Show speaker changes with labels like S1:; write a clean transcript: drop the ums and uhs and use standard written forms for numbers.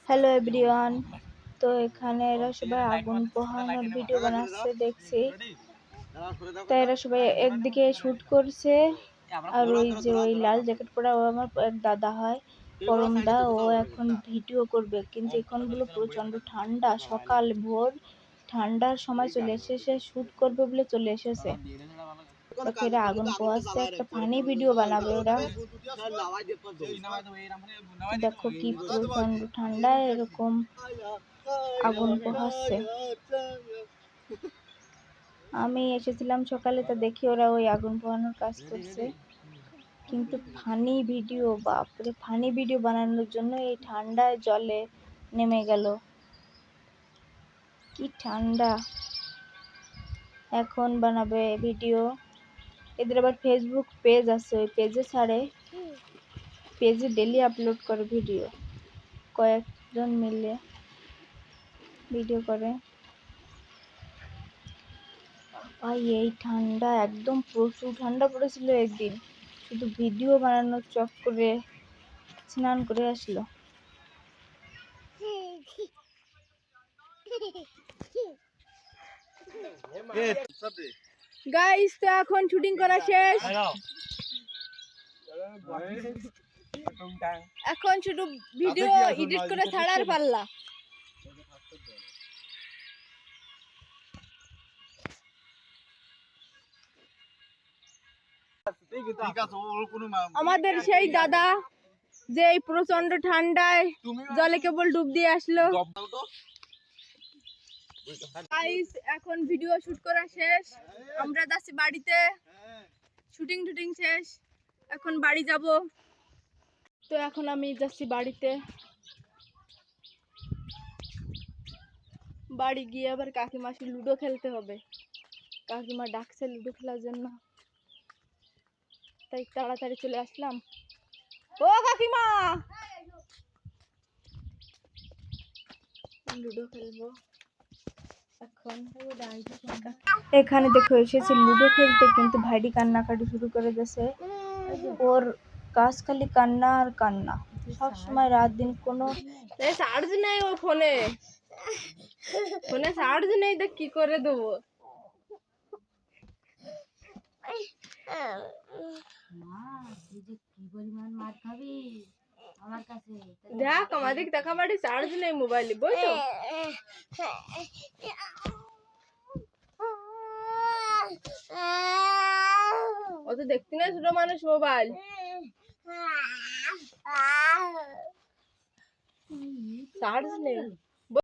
S1: Hello everyone. তো এখানে এরা সবাই আগুন পোহানোর ভিডিও বানাচ্ছে দেখছি। তো এরা সবাই একদিকে শুট করছে, আর ওই যে ওই লাল জ্যাকেট পরা ও আমার এক দাদা হয়, পরমদা, ও এখন ভিডিও করবে। কিন্তু এখন বলে প্রচন্ড ঠান্ডা, সকাল ভোর ঠান্ডার সময় চলে এসেছে, শুট করবে বলে চলে এসেছে। দেখো এরা আগুন পোহাচ্ছে, একটা ফানি ভিডিও বানাবে ওরা। দেখো কি প্রচন্ড ঠান্ডা, এরকম আগুন পোহাচ্ছে। আমি এসেছিলাম সকালে, তো দেখি ওরা ওই আগুন পোহানোর কাজ করছে। কিন্তু ফানি ভিডিও, বাপরে, ফানি ভিডিও বানানোর জন্য এই ঠান্ডায় জলে নেমে গেল। কি ঠান্ডা! এখন বানাবে ভিডিও। এদের আবার ফেসবুক পেজ আছে, ওই পেজে ছাড়ে, পেজে ডেলি আপলোড করে ভিডিও, কয়েকজন মিলে ভিডিও করে। ভাই এই ঠান্ডা, একদম প্রচুর ঠান্ডা পড়েছিল একদিন, শুধু ভিডিও বানানোর চক্করে স্নান করে আসলো। গাইস, তো এখন শুটিং করা শেষ, এখন শুধু ভিডিও এডিট করে ছাড়ার পাল্লা। আমাদের সেই দাদা যে এই প্রচন্ড ঠান্ডায় জলে কেবল ডুব দিয়ে আসলো। গাইস, এখন ভিডিও শুট করা শেষ, আমরা যাচ্ছি বাড়িতে। শুটিং টুটিং শেষ, এখন বাড়ি যাব। তো এখন আমি যাচ্ছি বাড়িতে, বাড়ি গিয়ে আবার কাকিমাসি লুডো খেলতে হবে। কাকিমা ডাকছে লুডো খেলার জন্য, তাই তাড়াতাড়ি চলে আসলাম। ও কাকিমা, লুডো খেলবো এখন। এখানে দেখো এসেছে লুডো খেলতে, কিন্তু ভাইটি কান্নাকাটি শুরু করে দিয়েছে। ওর কাজ খালি কান্না আর কান্না, সব সময় রাত দিন। কোনো চার্জ নেই ও ফোনে, ফোনে চার্জ নেই, তো কি করে দেবো? দেখ আমাদের দেখাবাড়ি চার্জ নেই মোবাইলে, বুঝছো? ও তো দেখতে না ছোট মানুষ, মোবাইল চার্জ নেই।